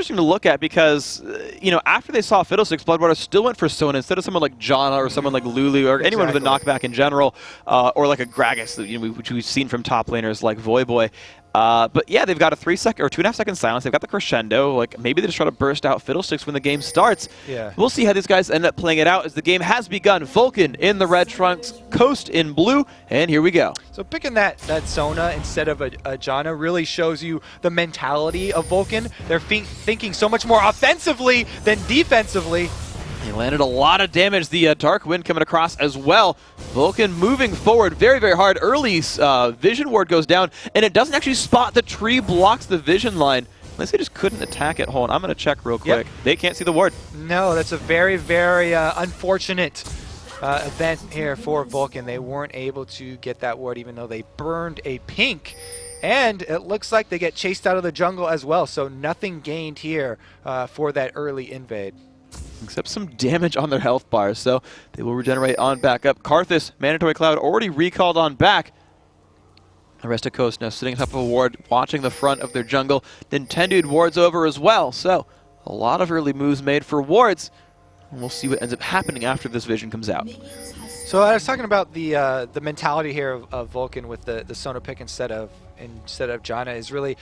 interesting to look at because, you know, after they saw Fiddlesticks, Bloodwater still went for Sona instead of someone like Janna or someone like Lulu or anyone with a knockback in general, or like a Gragas, you know, which we've seen from top laners like Voyboy. But yeah, they've got a 3-second or 2.5-second silence. They've got the crescendo. Like maybe they just try to burst out Fiddlesticks when the game starts. Yeah. We'll see how these guys end up playing it out as the game has begun. Vulcun in the red trunks, Coast in blue, and here we go. So picking that Sona instead of a Janna really shows you the mentality of Vulcun. They're thinking so much more offensively than defensively. He landed a lot of damage. The Dark Wind coming across as well. Vulcun moving forward very, very hard. Early vision ward goes down, and it doesn't actually spot the tree, blocks the vision line. Unless they just couldn't attack it. Hold on, I'm going to check real quick. Yep. They can't see the ward. No, that's a very, very unfortunate event here for Vulcun. They weren't able to get that ward even though they burned a pink. And it looks like they get chased out of the jungle as well, so nothing gained here for that early invade. Except some damage on their health bars, so they will regenerate on back up. Karthus, Mandatory Cloud, already recalled on back. The rest of Coast now sitting atop of a ward, watching the front of their jungle. Nintendude wards over as well, so a lot of early moves made for wards. And we'll see what ends up happening after this vision comes out. So I was talking about the mentality here of Vulcun with the Sona pick instead of Janna is really...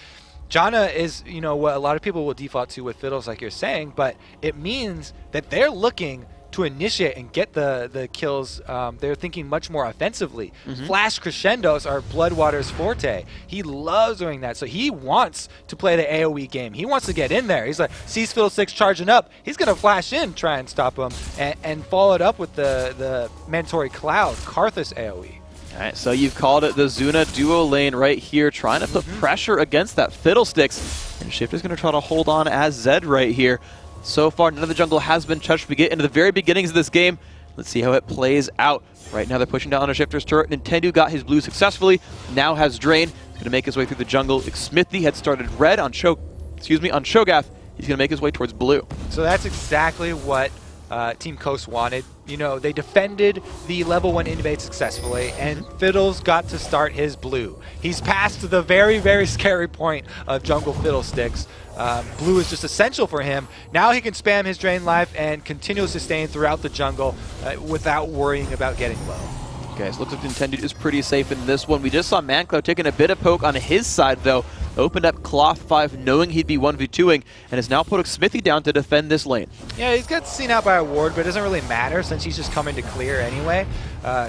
Janna is, you know, what a lot of people will default to with Fiddles, like you're saying, but it means that they're looking to initiate and get the kills. They're thinking much more offensively. Flash crescendos are Bloodwater's forte. He loves doing that, so he wants to play the AoE game. He wants to get in there. He's like, sees Fiddlesticks charging up. He's going to flash in, try and stop him, and follow it up with the Mandatory Cloud, Karthus AoE. All right, so you've called it the Zuna duo lane right here, trying to put pressure against that Fiddlesticks. And Shifter's going to try to hold on as Zed right here. So far, none of the jungle has been touched. We get into the very beginnings of this game. Let's see how it plays out. Right now, they're pushing down on a Shifter's turret. Nintendo got his blue successfully, now has Drain. He's going to make his way through the jungle. Smithy had started red on Shogath. He's going to make his way towards blue. So that's exactly what Team Coast wanted. You know, they defended the level 1 invade successfully, and Fiddles got to start his blue. He's past the very, very scary point of jungle Fiddlesticks. Blue is just essential for him. Now he can spam his Drain Life and continue to sustain throughout the jungle without worrying about getting low. Guys, looks like Nintendo is pretty safe in this one. We just saw ManCloud taking a bit of poke on his side, though. Opened up Cloth 5 knowing he'd be 1v2ing, and has now put Smithy down to defend this lane. Yeah, he's got seen out by a ward, but it doesn't really matter since he's just coming to clear anyway.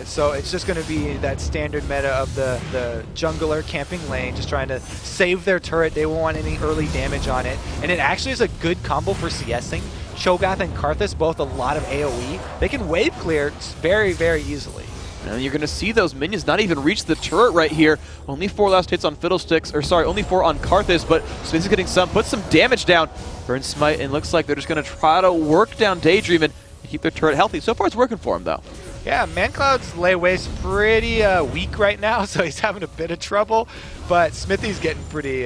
So it's just going to be that standard meta of the jungler camping lane, just trying to save their turret. They won't want any early damage on it. And it actually is a good combo for CSing. Shogath and Karthus, both a lot of AoE. They can wave clear very, very easily. And you're going to see those minions not even reach the turret right here. Only 4 last hits on Fiddlesticks, or sorry, only 4 on Karthus, but Smith is getting puts some damage down. Burn Smite, and looks like they're just going to try to work down Daydream and keep their turret healthy. So far, it's working for him, though. Yeah, ManCloud's lay waste pretty weak right now, so he's having a bit of trouble. But Smithy's getting pretty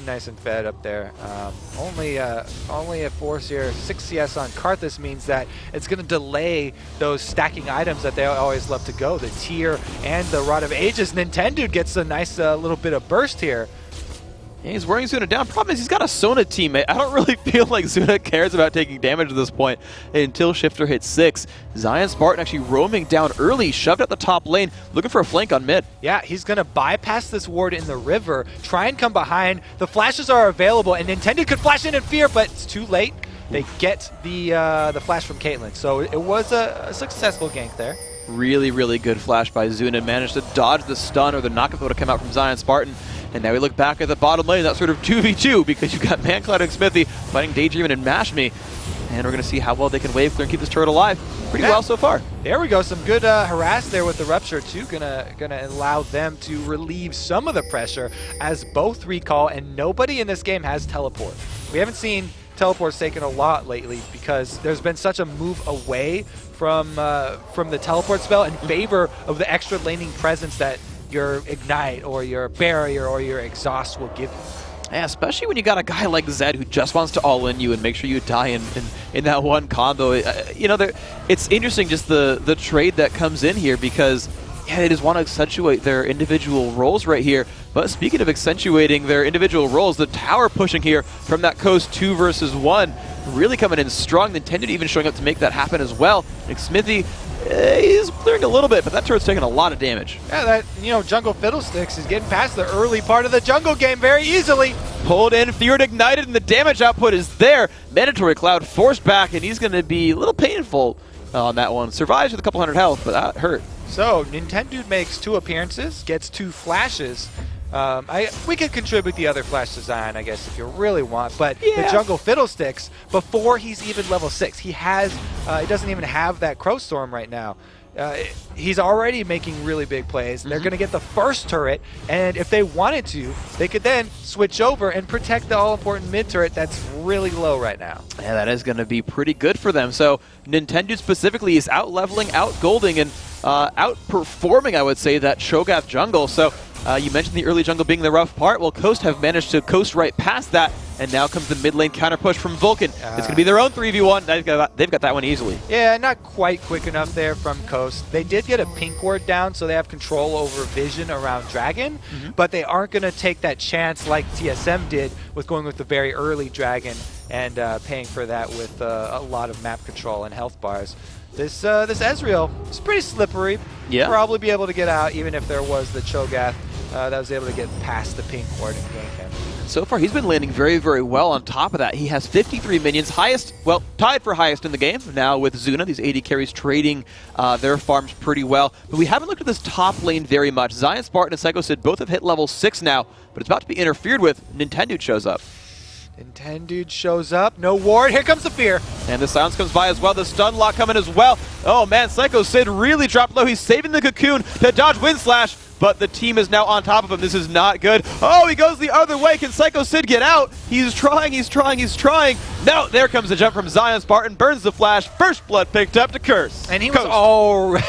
nice and fed up there. Only a force here, 6 CS on Karthus means that it's going to delay those stacking items that they always love to go. The Tear and the Rod of Ages. Nintendo gets a nice little bit of burst here. Yeah, he's wearing Zuna down. Problem is he's got a Sona teammate. I don't really feel like Zuna cares about taking damage at this point until Shifter hits 6. Zion Spartan actually roaming down early, shoved at the top lane, looking for a flank on mid. Yeah, he's going to bypass this ward in the river, try and come behind. The flashes are available, and Nintendo could flash in and fear, but it's too late. They get the flash from Caitlyn, so it was a successful gank there. Really, really good flash by Zuna. Managed to dodge the stun or the knockup that would have come out from Zion Spartan. And now we look back at the bottom lane, that sort of 2v2, because you've got ManCloud and Smithy fighting Daydream and Mash Me. And we're going to see how well they can wave clear and keep this turret alive. Pretty well so far. There we go. Some good harass there with the Rupture, too. Gonna allow them to relieve some of the pressure as both recall, and nobody in this game has teleport. We haven't seen teleports taken a lot lately because there's been such a move away from the teleport spell in favor of the extra laning presence that your Ignite or your Barrier or your Exhaust will give you. Yeah, especially when you got a guy like Zed who just wants to all-in you and make sure you die in that one combo. You know, it's interesting just the trade that comes in here because Yeah, they just want to accentuate their individual roles right here. But speaking of accentuating their individual roles, the tower pushing here from that Coast 2 versus 1 really coming in strong. Nintendo even showing up to make that happen as well. Nick Smithy, he's clearing a little bit, but that turret's taking a lot of damage. Yeah, that, Jungle Fiddlesticks is getting past the early part of the jungle game very easily. Pulled in, feared ignited, and the damage output is there. Mandatory Cloud forced back, and he's going to be a little painful on that one. Survives with a couple hundred health, but that hurt. So, Nintendo makes 2 appearances, gets 2 flashes. We could contribute the other flash design, I guess, if you really want. But the Jungle Fiddlesticks, before he's even level 6, he doesn't even have that Crow Storm right now. He's already making really big plays. They're going to get the first turret, and if they wanted to, they could then switch over and protect the all-important mid turret that's really low right now. Yeah, that is going to be pretty good for them. So Nintendo specifically is out-leveling, out-golding, and outperforming, I would say, that Cho'Gath jungle. So you mentioned the early jungle being the rough part. Well, Coast have managed to coast right past that, and now comes the mid lane counter push from Vulcun. It's going to be their own 3v1. They've got that one easily. Yeah, not quite quick enough there from Coast. They did get a pink ward down, so they have control over vision around Dragon, but they aren't going to take that chance like TSM did with going with the very early Dragon and paying for that with a lot of map control and health bars. This Ezreal is pretty slippery. Yeah. Probably be able to get out even if there was the Cho'Gath that was able to get past the pink ward and gank him. So far, he's been landing very, very well. On top of that, he has 53 minions, tied for highest in the game now with Zuna. These AD carries trading their farms pretty well. But we haven't looked at this top lane very much. Zion Spartan and Psycho Sid both have hit level 6 now, but it's about to be interfered with. Nintendo shows up. Nintendo shows up. No ward. Here comes the fear. And the silence comes by as well. The stun lock coming as well. Oh man, Psycho Sid really dropped low. He's saving the cocoon to dodge Wind Slash, but the team is now on top of him. This is not good. Oh, he goes the other way. Can Psycho Sid get out? He's trying. No, there comes the jump from Zion Spartan. Burns the flash. First blood picked up to Curse. And he was already...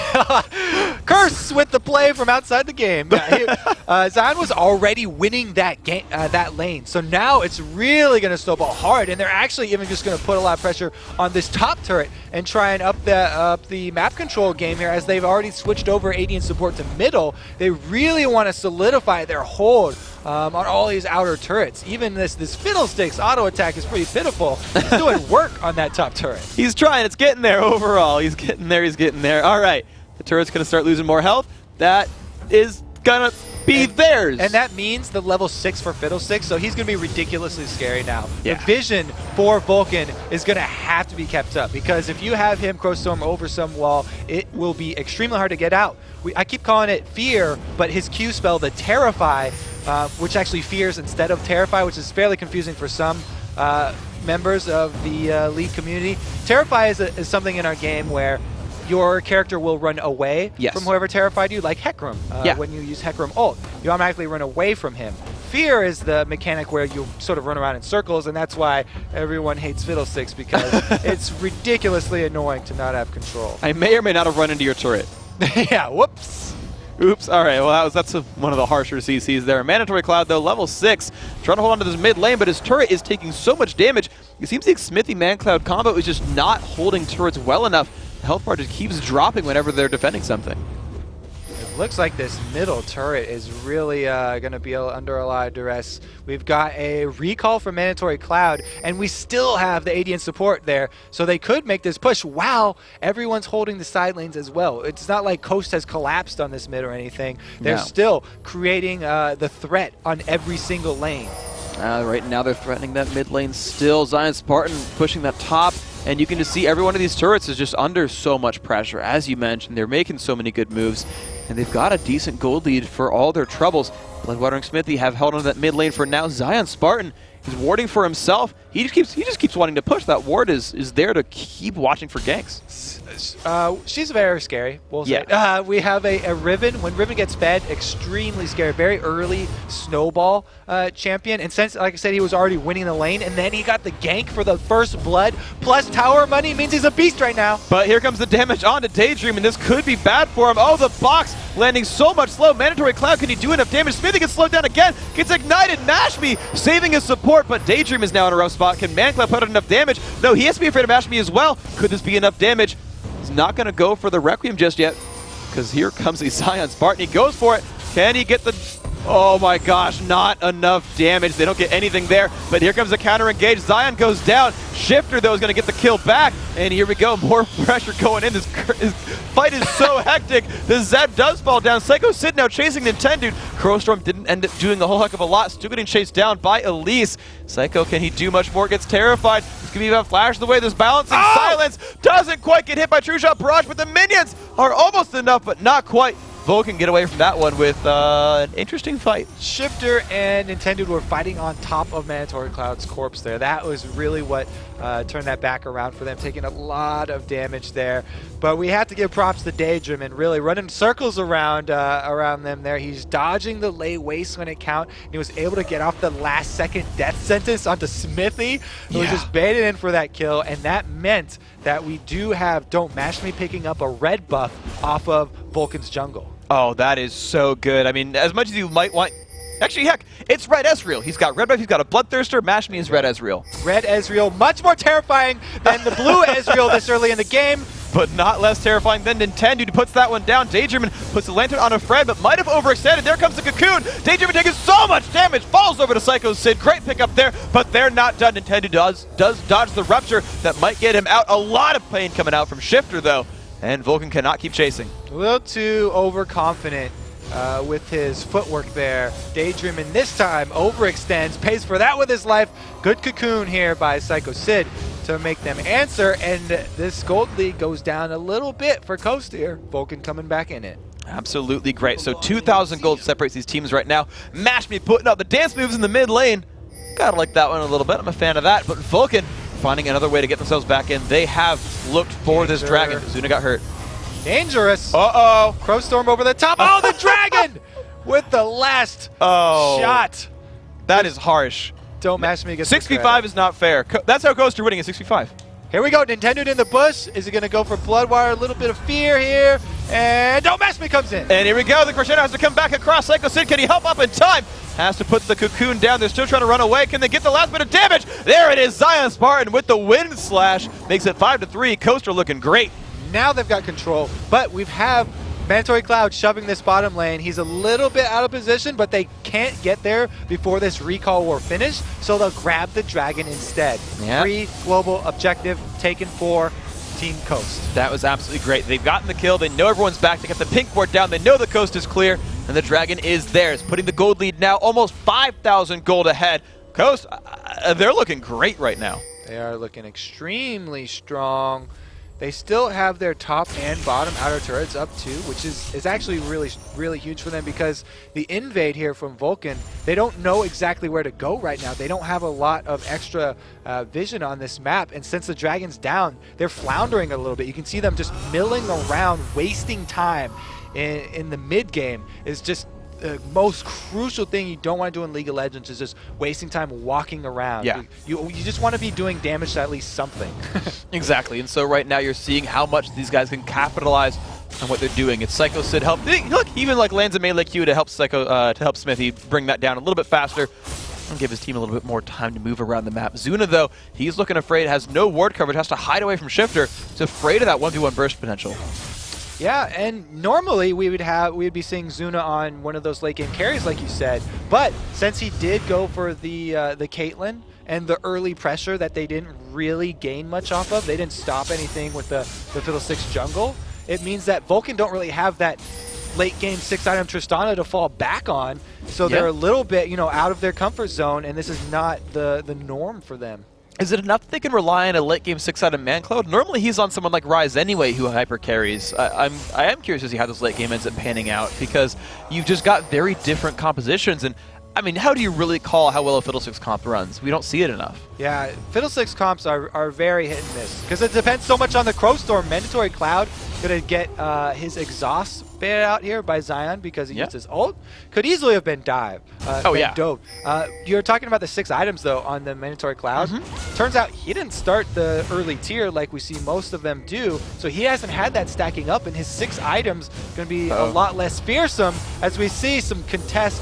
Curse with the play from outside the game. Yeah, Zion was already winning that game, that lane. So now it's really going to snowball hard. And they're actually even just going to put a lot of pressure on this top turret and try and up the map control game here, as they've already switched over AD and support to middle. They really want to solidify their hold on all these outer turrets. Even this Fiddlesticks auto attack is pretty pitiful. He's doing work on that top turret. He's trying. It's getting there overall. He's getting there. All right. The turret's going to start losing more health. That is going to be theirs. And that means the level 6 for Fiddlesticks, so he's going to be ridiculously scary now. Yeah. The vision for Vulcun is going to have to be kept up, because if you have him Crowstorm over some wall, it will be extremely hard to get out. I keep calling it Fear, but his Q spell, the Terrify, which actually fears instead of Terrify, which is fairly confusing for some members of the League community. Terrify is something in our game where your character will run away from whoever terrified you, like Hecarim. When you use Hecarim ult, you automatically run away from him. Fear is the mechanic where you sort of run around in circles, and that's why everyone hates Fiddlesticks, because it's ridiculously annoying to not have control. I may or may not have run into your turret. Yeah, whoops. Oops. All right, well, that's one of the harsher CCs there. Mandatory Cloud, though, level 6, trying to hold on to this mid lane, but his turret is taking so much damage. It seems like Smithy Man-Cloud combo is just not holding turrets well enough. The health bar just keeps dropping whenever they're defending something. It looks like this middle turret is really going to be under a lot of duress. We've got a recall from Mandatory Cloud, and we still have the AD and support there, so they could make this push while everyone's holding the side lanes as well. It's not like Coast has collapsed on this mid or anything. They're still creating the threat on every single lane. Right now they're threatening that mid lane still. Zion Spartan pushing that top, and you can just see every one of these turrets is just under so much pressure. As you mentioned, they're making so many good moves, and they've got a decent gold lead for all their troubles. Bloodwater and Smithy have held on to that mid lane for now. Zion Spartan is warding for himself. He just keeps wanting to push. That ward is there to keep watching for ganks. She's very scary, we'll say. We have a Riven. When Riven gets fed, extremely scary. Very early snowball champion. And since, like I said, he was already winning the lane, and then he got the gank for the first blood, plus tower money, means he's a beast right now. But here comes the damage onto Daydream, and this could be bad for him. Oh, the box landing so much slow. Mandatory Cloud, can he do enough damage? Smithy gets slowed down again, gets ignited. Mashme saving his support, but Daydream is now in a rough spot. Can Man Cloud put out enough damage? No, he has to be afraid of Mashme as well. Could this be enough damage? He's not going to go for the Requiem just yet. because here comes the Zion Spartan. He goes for it. Can he get the... Oh my gosh, not enough damage. They don't get anything there, but here comes the counter engage. Zion goes down. Shifter, though, is going to get the kill back. And here we go, more pressure going in. This fight is so hectic. The Zed does fall down. Psycho Sid now chasing Nintendo. Crowstorm didn't end up doing a whole heck of a lot. Still getting chased down by Elise. Psycho, can he do much more? Gets terrified. He's going to be about to flash the way. There's balancing silence. Doesn't quite get hit by True Shot Barrage, but the minions are almost enough, but not quite. Vulcun get away from that one with an interesting fight. Shifter and Nintendo were fighting on top of Mandatory Cloud's corpse there. That was really what turned that back around for them, taking a lot of damage there. But we have to give props to Daydream and really running circles around them there. He's dodging the lay waste when it count. And he was able to get off the last second death sentence onto Smithy, who was just baited in for that kill. And that meant that we do have Don't Mash Me picking up a red buff off of Vulcan's jungle. Oh, that is so good. I mean, as much as you might want... Actually, heck, it's Red Ezreal. He's got red buff, he's got a Bloodthirster. Mash Me is Red Ezreal. Red Ezreal, much more terrifying than the blue Ezreal this early in the game. But not less terrifying than Nintendo, who puts that one down. Daydream puts the Lantern on a friend, but might have overextended. There comes the Cocoon. Daydream taking so much damage, falls over to Psycho Sid. Great pickup there, but they're not done. Nintendo does dodge the Rupture. That might get him out. A lot of pain coming out from Shifter, though. And Vulcun cannot keep chasing. A little too overconfident with his footwork there. Daydream, and this time overextends, pays for that with his life. Good Cocoon here by Psycho Sid to make them answer, and this gold lead goes down a little bit for Coast here. Vulcun coming back in it. Absolutely great. So 2,000 gold separates these teams right now. Mash Me putting up the dance moves in the mid lane. Gotta like that one a little bit. I'm a fan of that. But Vulcun finding another way to get themselves back in. They have looked for this dragon. Zuna got hurt. Dangerous. Uh-oh. Crowstorm over the top. Oh, the dragon with the last shot. That is harsh. Don't Mash Me against 6v5 is not fair. That's how Coaster winning is 6v5. Here we go. Nintendo in the bush. Is he going to go for Bloodwire? A little bit of fear here. And Don't Mash Me comes in. And here we go. The Crescendo has to come back across. Psycho Sid, can he help up in time? Has to put the Cocoon down. They're still trying to run away. Can they get the last bit of damage? There it is. Zion Spartan with the Wind Slash. Makes it 5-3. Coaster looking great. Now they've got control. But we have Mandatory Cloud shoving this bottom lane. He's a little bit out of position, but they can't get there before this recall war finish, so they'll grab the dragon instead. Yep. Free global objective taken for Team Coast. That was absolutely great. They've gotten the kill. They know everyone's back. They got the pink board down. They know the coast is clear, and the dragon is theirs, putting the gold lead now almost 5,000 gold ahead. Coast, they're looking great right now. They are looking extremely strong. They still have their top and bottom outer turrets up too, which is actually really huge for them, because the invade here from Vulcun, they don't know exactly where to go right now. They don't have a lot of extra vision on this map, and since the dragon's down, they're floundering a little bit. You can see them just milling around, wasting time in the mid game. Is just the most crucial thing you don't want to do in League of Legends, is just wasting time walking around. Yeah. You just want to be doing damage to at least something. Exactly, and so right now you're seeing how much these guys can capitalize on what they're doing. It's Psycho Sid help. Look, even like lands a melee Q to help Smithy bring that down a little bit faster and give his team a little bit more time to move around the map. Zuna, though, he's looking afraid, has no ward coverage, has to hide away from Shifter. He's afraid of that 1v1 burst potential. Yeah, and normally we'd be seeing Zuna on one of those late game carries, like you said. But since he did go for the Caitlyn and the early pressure that they didn't really gain much off of, they didn't stop anything with the Fiddlesticks jungle. It means that Vulcun don't really have that late game 6-item Tristana to fall back on, so they're a little bit out of their comfort zone, and this is not the norm for them. Is it enough that they can rely on a late game 6-item ManCloud? Normally he's on someone like Ryze anyway who hyper carries. I am curious to see how this late game ends up panning out, because you've just got very different compositions, and I mean, how do you really call how well a Fiddlesticks comp runs? We don't see it enough. Yeah, Fiddlesticks comps are very hit and miss, because it depends so much on the Crowstorm. Mandatory Cloud gonna get his exhaust baited out here by Zion because he used his ult. Could easily have been dive. Dove. You're talking about the 6 items though on the Mandatory Cloud. Turns out he didn't start the early tier like we see most of them do, so he hasn't had that stacking up, and his 6 items gonna be a lot less fearsome as we see some contest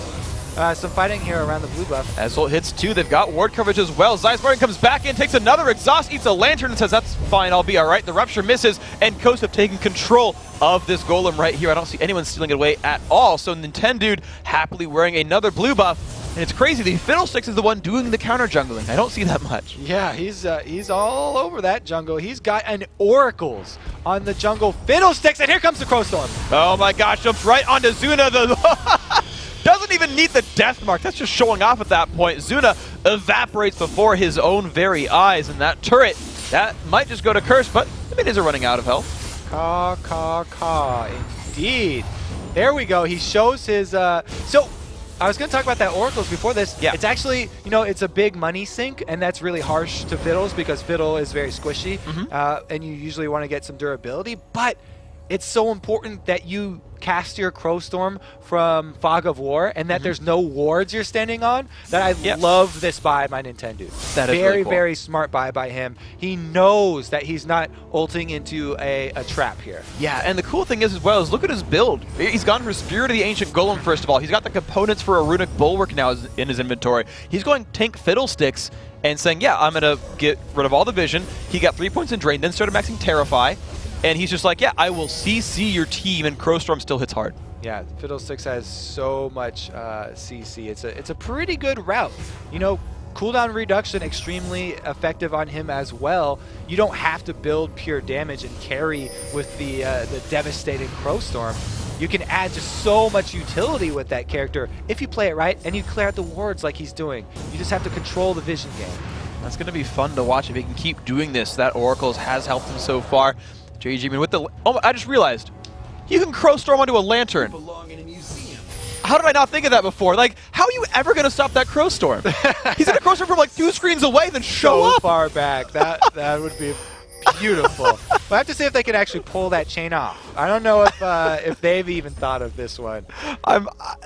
some fighting here around the blue buff. As Ult hits 2, they've got ward coverage as well. Zeismartin comes back in, takes another exhaust, eats a lantern, and says, that's fine, I'll be alright. The Rupture misses, and Coast have taken control of this golem right here. I don't see anyone stealing it away at all. So Nintendude happily wearing another blue buff. And it's crazy, the Fiddlesticks is the one doing the counter jungling. I don't see that much. Yeah, he's all over that jungle. He's got an Oracles on the jungle Fiddlesticks, and here comes the Crowstorm. Oh my gosh, jumps right onto Zuna. Doesn't even need the death mark. That's just showing off at that point. Zuna evaporates before his own very eyes, and that turret, that might just go to Curse, but the minions are running out of health. Caw, indeed. There we go. He shows his, so I was going to talk about that Oracles before this. Yeah. It's actually, you know, it's a big money sink, and that's really harsh to Fiddles because Fiddle is very squishy, and you usually want to get some durability, but it's so important that you cast your Crowstorm from Fog of War and that there's no wards you're standing on, that I love this buy by Nintendo. That is very, really cool. very smart buy by him. He knows that he's not ulting into a trap here. Yeah, and the cool thing is as well is look at his build. He's gone for Spirit of the Ancient Golem first of all. He's got the components for a Runic Bulwark now in his inventory. He's going tank Fiddlesticks and saying, yeah, I'm going to get rid of all the vision. He got 3 points in Drain, then started maxing Terrify. And he's just like, yeah, I will CC your team, and Crowstorm still hits hard. Yeah, Fiddlesticks has so much CC. It's a pretty good route. You know, cooldown reduction extremely effective on him as well. You don't have to build pure damage and carry with the devastating Crowstorm. You can add just so much utility with that character if you play it right and you clear out the wards like he's doing. You just have to control the vision game. That's going to be fun to watch if he can keep doing this. That Oracles has helped him so far. JG, I mean, with the... Oh, I just realized. You can Crowstorm onto a lantern. How did I not think of that before? Like, how are you ever going to stop that Crowstorm? He's going to Crowstorm from like 2 screens away, then show up. So far back. That would be beautiful. But I have to see if they can actually pull that chain off. I don't know if they've even thought of this one.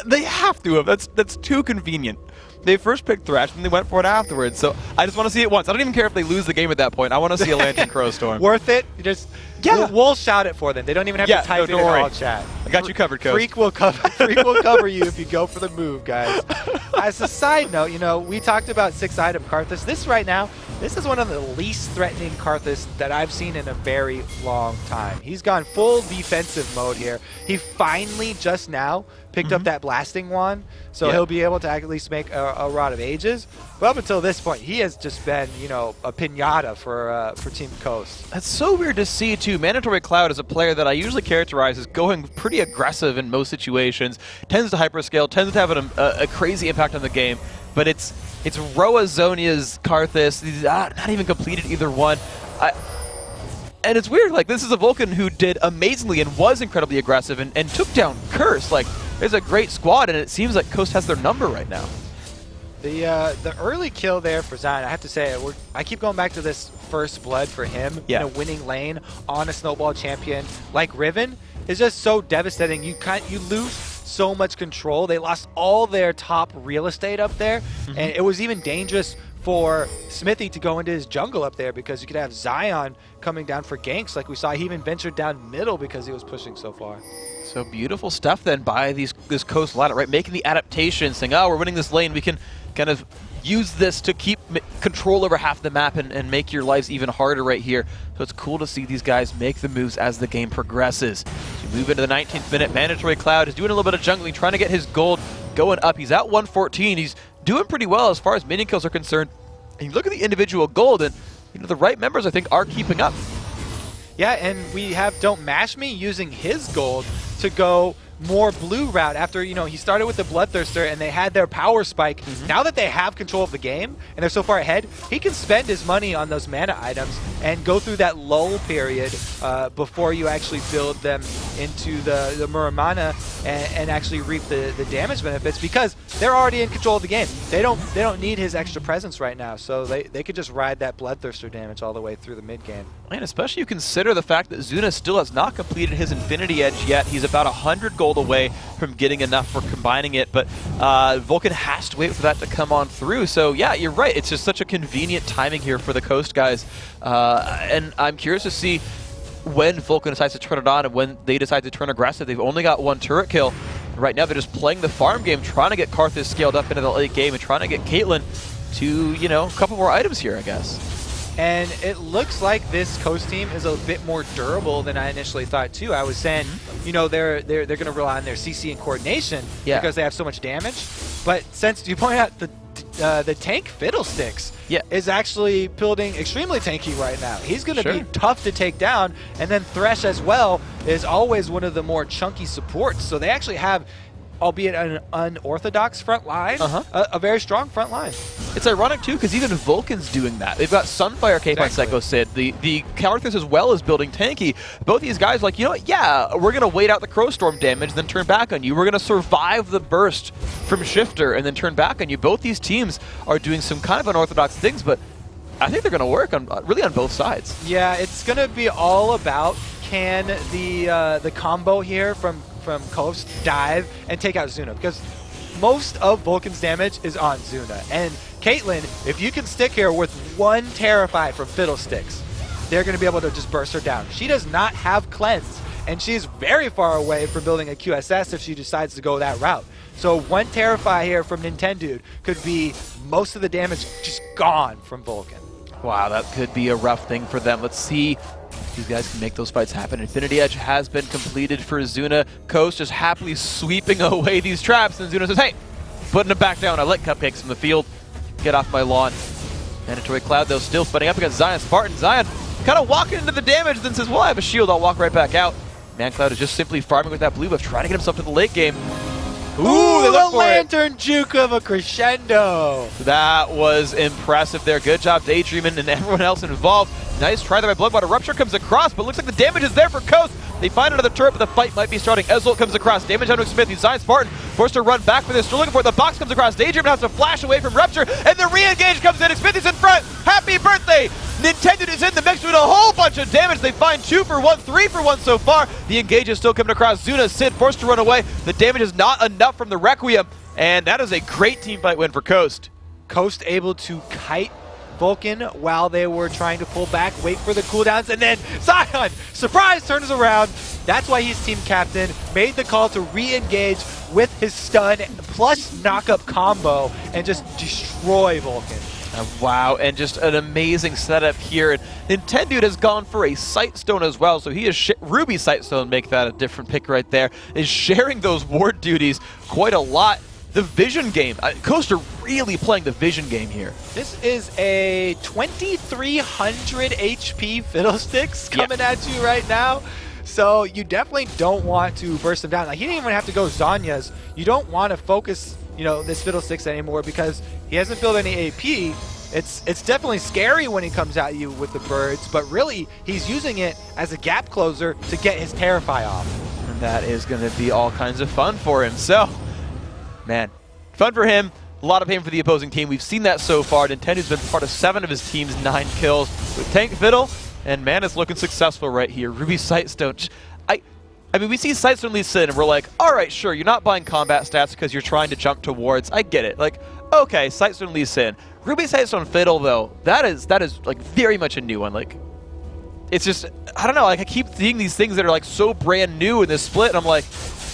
They have to have. That's too convenient. They first picked Thresh, and they went for it afterwards. So I just want to see it once. I don't even care if they lose the game at that point. I want to see a Lantern Crowstorm. Worth it? You just we'll shout it for them. They don't even have to type it in all chat. I got you covered, Coach. Freak will cover you if you go for the move, guys. As a side note, you know, we talked about 6-item Karthus. This right now, this is one of the least threatening Karthus that I've seen in a very long time. He's gone full defensive mode here. He finally just now picked up that blasting wand, so he'll be able to at least make a Rod of Ages. But up until this point, he has just been, you know, a pinata for Team Coast. That's so weird to see, too. Mandatory Cloud is a player that I usually characterize as going pretty aggressive in most situations, tends to hyperscale, tends to have a crazy impact on the game, but it's Roa Zonia's Karthus. He's not even completed either one. And it's weird, like, this is a Vulcun who did amazingly and was incredibly aggressive and took down Curse. Like, there's a great squad, and it seems like Coast has their number right now. The early kill there for Zion, I have to say, I keep going back to this first blood for him in a winning lane on a snowball champion like Riven is just so devastating. You lose so much control. They lost all their top real estate up there, and it was even dangerous for Smithy to go into his jungle up there because you could have Zion coming down for ganks like we saw. He even ventured down middle because he was pushing so far. So beautiful stuff then by this Coast ladder, right? Making the adaptation, saying, oh, we're winning this lane. We can kind of use this to keep control over half the map and make your lives even harder right here. So it's cool to see these guys make the moves as the game progresses. As we move into the 19th minute, Mandatory Cloud is doing a little bit of jungling, trying to get his gold going up. He's at 114. He's doing pretty well as far as minion kills are concerned. And you look at the individual gold, and you know the right members, I think, are keeping up. Yeah, and we have Don't Mash Me using his gold to go more blue route after, you know, he started with the Bloodthirster and they had their power spike. Now that they have control of the game and they're so far ahead, he can spend his money on those mana items and go through that lull period before you actually build them into the Muramana and actually reap the damage benefits because they're already in control of the game. They don't need his extra presence right now, so they could just ride that Bloodthirster damage all the way through the mid game. And especially you consider the fact that Zuna still has not completed his Infinity Edge yet. He's about 100 gold away from getting enough for combining it, but Vulcun has to wait for that to come on through. So yeah, you're right. It's just such a convenient timing here for the Coast guys. And I'm curious to see when Vulcun decides to turn it on and when they decide to turn aggressive. They've only got one turret kill. right now they're just playing the farm game, trying to get Kha'Zix scaled up into the late game and trying to get Caitlyn to, you know, a couple more items here, I guess. And it looks like this Coast team is a bit more durable than I initially thought too. I was saying, you know, they're going to rely on their CC and coordination because they have so much damage. But since you point out the tank Fiddlesticks is actually building extremely tanky right now. He's going to be tough to take down, and then Thresh as well is always one of the more chunky supports. So they actually have, albeit an unorthodox front line, a very strong front line. It's ironic too, because even Vulcan's doing that. They've got Sunfire, Cape on Psycho Sid. The Kha'Zix as well is building tanky. Both these guys like, you know what, yeah, we're going to wait out the Crowstorm damage, then turn back on you. We're going to survive the burst from Shifter and then turn back on you. Both these teams are doing some kind of unorthodox things, but I think they're going to work on really on both sides. Yeah, it's going to be all about, can the combo here from Coast dive and take out Zuna, because most of Vulcan's damage is on Zuna. And Caitlyn, if you can stick here with one Terrify from Fiddlesticks, they're going to be able to just burst her down. She does not have Cleanse, and she's very far away from building a QSS if she decides to go that route. So one Terrify here from Nintendo could be most of the damage just gone from Vulcan. Wow, that could be a rough thing for them. Let's see if these guys can make those fights happen. Infinity Edge has been completed for Zuna. Coast just happily sweeping away these traps, and Zuna says, hey, putting them back down. I let Cupcakes from the field. Get off my lawn. Mandatory Cloud, though, still fighting up against Zion. Spartan Zion kind of walking into the damage, then says, well, I have a shield. I'll walk right back out. Man Cloud is just simply farming with that blue buff, trying to get himself to the late game. Ooh, the Lantern Juke of a crescendo. That was impressive there. Good job, Daydreamin' and everyone else involved. Nice try there by Bloodwater. Rupture comes across, but looks like the damage is there for Coast. They find another turret, but the fight might be starting. Ezreal comes across. Damage on Smith. Zion Spartan forced to run back for this. Still looking for it. The box comes across. Daydreamin' has to flash away from Rupture, and the re-engage comes in. Smithy's in front. Happy birthday! Nintendo is in the mix doing a whole bunch of damage. They find 2 for 1, 3 for 1 so far. The engage is still coming across. Zuna, Sid forced to run away. The damage is not enough from the Requiem, and that is a great team fight win for Coast. Coast able to kite Vulcan while they were trying to pull back, wait for the cooldowns, and then Zion, surprise, turns around. That's why he's team captain, made the call to re-engage with his stun plus knock-up combo and just destroy Vulcan. Wow, and just an amazing setup here. And Nintendo has gone for a Sightstone as well, so he is Ruby Sightstone, make that a different pick right there, is sharing those ward duties quite a lot. The vision game, Coast are really playing the vision game here. This is a 2,300 HP Fiddlesticks coming at you right now. So you definitely don't want to burst them down. Like, he didn't even have to go Zanya's. You don't want to focus, you know, this Fiddlesticks anymore because he hasn't built any AP. It's definitely scary when he comes at you with the birds, but really he's using it as a gap closer to get his Terrify off. And that is going to be all kinds of fun for him. So, man, fun for him. A lot of pain for the opposing team. We've seen that so far. Nintendo's been part of 7 of his team's 9 kills with Tank Fiddle, and man, it's looking successful right here. Ruby Sightstone. I mean, we see Sightstone Lee Sin, and we're like, all right, sure, you're not buying combat stats because you're trying to jump towards. I get it. Like, okay, Sightstone Lee Sin. Ruby Sightstone Fiddle, though, that is like very much a new one. Like, it's just, I don't know, like I keep seeing these things that are like so brand new in this split, and I'm like,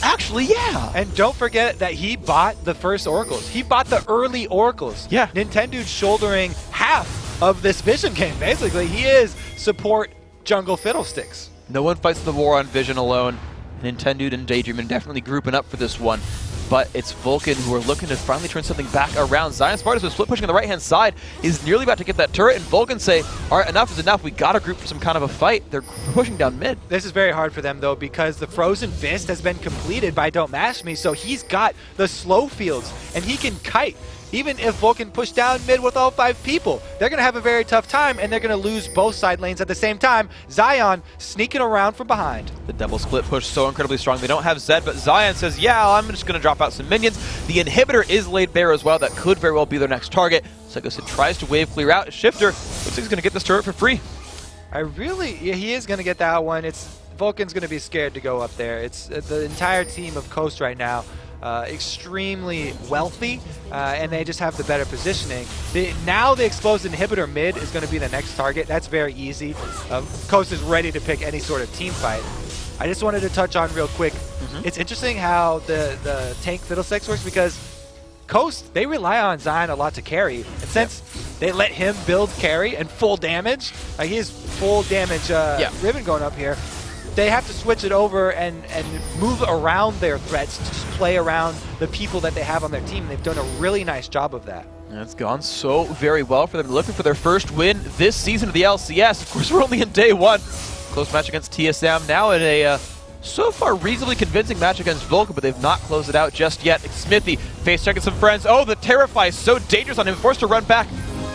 actually, yeah. And don't forget that he bought the first Oracles. He bought the early Oracles. Yeah. Nintendo's shouldering half of this vision game, basically. He is support jungle Fiddlesticks. No one fights the war on vision alone. Nintendo and Daydreamin' definitely grouping up for this one. But it's Vulcan who are looking to finally turn something back around. Zion Spartus with split pushing on the right-hand side is nearly about to get that turret, and Vulcan say, all right, enough is enough. We got to group for some kind of a fight. They're pushing down mid. This is very hard for them, though, because the Frozen Fist has been completed by Don't Mash Me, so he's got the slow fields, and he can kite. Even if Vulcan push down mid with all 5 people, they're going to have a very tough time, and they're going to lose both side lanes at the same time. Zion sneaking around from behind. The double split push so incredibly strong. They don't have Zed, but Zion says, yeah, I'm just going to drop out some minions. The inhibitor is laid bare as well. That could very well be their next target. Psycho Sid tries to wave clear out. Shifter looks like he's going to get this turret for free. Yeah, he is going to get that one. Vulcan's going to be scared to go up there. It's the entire team of Coast right now. Extremely wealthy, and they just have the better positioning. Now the exposed inhibitor mid is going to be the next target. That's very easy. Coast is ready to pick any sort of team fight. I just wanted to touch on real quick. It's interesting how the tank Fiddlesticks works because Coast, they rely on Zion a lot to carry. And since they let him build carry and full damage, like he has full damage ribbon going up here, they have to switch it over and move around their threats to just play around the people that they have on their team. And they've done a really nice job of that. And it's gone so very well for them. Looking for their first win this season of the LCS. Of course, we're only in day one. Close match against TSM. Now in a so far reasonably convincing match against Vulcun, but they've not closed it out just yet. Smithy face checking some friends. Oh, the Terrify is so dangerous on him. Forced to run back.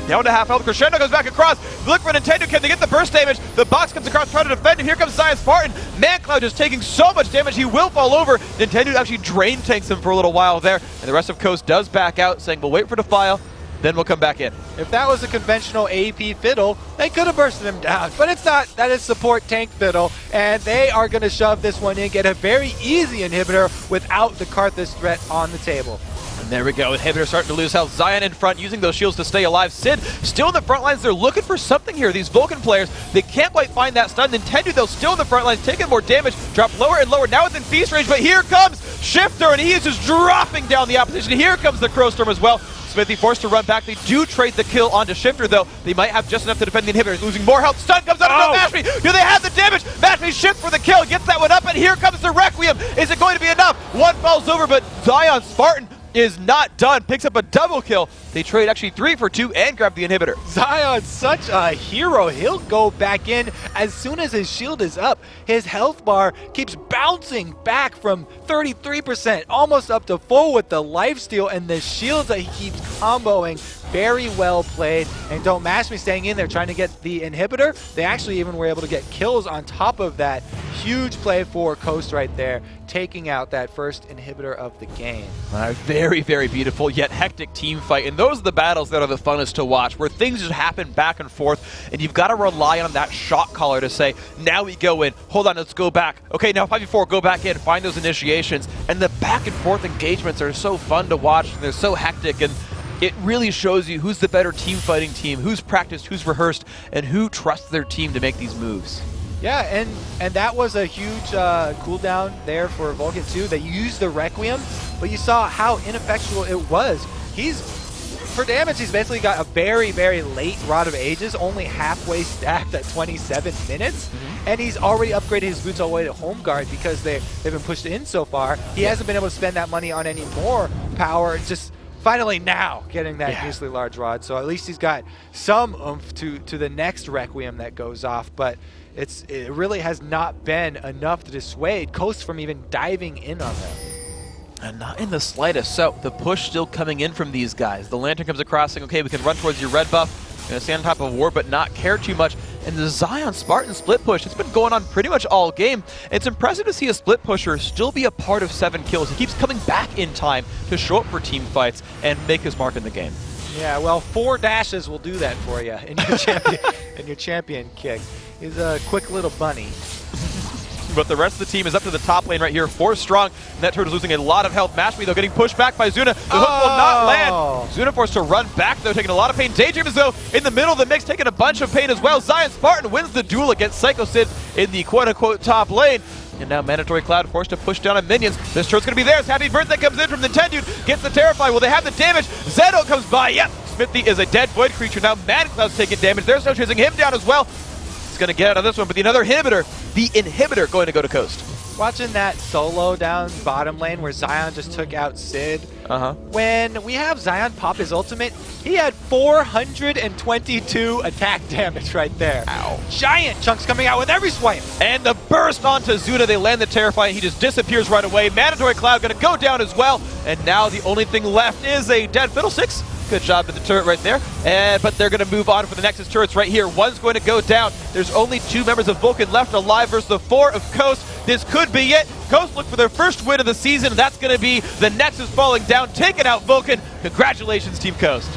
Down to half health. Crescendo goes back across. Look for Nintendo. Can they get the burst damage? The box comes across trying to defend, and here comes Zion Spartan. ManCloud just taking so much damage, he will fall over. Nintendo actually drain tanks him for a little while there, and the rest of Coast does back out, saying we'll wait for Defile, then we'll come back in. If that was a conventional AP Fiddle, they could have bursted him down, but it's not. That is support tank Fiddle, and they are going to shove this one in, get a very easy inhibitor without the Karthus threat on the table. And there we go, Inhibitor starting to lose health. Zion in front, using those shields to stay alive. Sid still in the front lines. They're looking for something here. These Vulcun players, they can't quite find that stun. Nintendo, though, still in the front lines, taking more damage. Drop lower and lower, now within feast range, but here comes Shifter, and he is just dropping down the opposition. Here comes the Crowstorm as well. Smithy forced to run back. They do trade the kill onto Shifter, though. They might have just enough to defend the Inhibitor. Losing more health. Stun comes out of Mashme. Do they have the damage? Mashme shifts for the kill. Gets that one up, and here comes the Requiem. Is it going to be enough? One falls over, but Zion Spartan is not done. Picks up a double kill. They trade actually 3 for 2 and grab the Inhibitor. Zion's such a hero. He'll go back in as soon as his shield is up. His health bar keeps bouncing back from 33%, almost up to full with the lifesteal, and the shields that he keeps comboing. Very well played. And don't mash me staying in there trying to get the Inhibitor. They actually even were able to get kills on top of that. Huge play for Coast right there, taking out that first Inhibitor of the game. Very, very beautiful yet hectic team fight. And those are the battles that are the funnest to watch, where things just happen back and forth, and you've got to rely on that shot caller to say, now we go in, hold on, let's go back. Okay, now 5v4, go back in, find those initiations. And the back and forth engagements are so fun to watch, and they're so hectic, and it really shows you who's the better team fighting team, who's practiced, who's rehearsed, and who trusts their team to make these moves. Yeah, and that was a huge cooldown there for Vulcun too. They used the Requiem, but you saw how ineffectual it was. For damage, he's basically got a very, very late Rod of Ages, only halfway stacked at 27 minutes, and he's already upgraded his boots all the way to Home Guard because they've been pushed in so far. He hasn't been able to spend that money on any more power, just finally now getting that usually large rod. So at least he's got some oomph to the next Requiem that goes off, but it really has not been enough to dissuade Coast from even diving in on them. And not in the slightest. So the push still coming in from these guys. The Lantern comes across saying, okay, we can run towards your red buff. Gonna stand on top of Ward, but not care too much. And the Zion Spartan split push, it's been going on pretty much all game. It's impressive to see a split pusher still be a part of 7 kills. He keeps coming back in time to show up for team fights and make his mark in the game. Yeah, well, 4 dashes will do that for you in your champion, in your champion kick. He's a quick little bunny. But the rest of the team is up to the top lane right here. 4 strong. Net Turtle is losing a lot of health. Mashme, though, getting pushed back by Zuna. The hook will not land. Zuna forced to run back, though, taking a lot of pain. Daydream is, though, in the middle of the mix, taking a bunch of pain as well. Zion Spartan wins the duel against Psycho Sid in the quote-unquote top lane. And now Mandatory Cloud forced to push down on minions. This turn's going to be theirs. Happy Birthday comes in from Nintendo. Gets the Terrify. Will they have the damage? Zedo comes by. Yep. Smithy is a dead Void creature. Now Mad Cloud's taking damage. They're still chasing him down as well. He's going to get out of this one, but another Inhibitor. The Inhibitor going to go to Coast. Watching that solo down bottom lane where Zion just took out Sid. When we have Zion pop his ultimate, he had 422 attack damage right there. Ow. Giant chunks coming out with every swipe. And the burst onto Zuna. They land the Terrify. He just disappears right away. Mandatory Cloud going to go down as well. And now the only thing left is a dead Fiddlesticks. Good job to the turret right there. But they're going to move on for the Nexus turrets right here. One's going to go down. There's only 2 members of Vulcun left alive versus the 4 of Coast. This could be it. Coast look for their first win of the season. That's going to be the Nexus falling down, taking out Vulcun. Congratulations, Team Coast.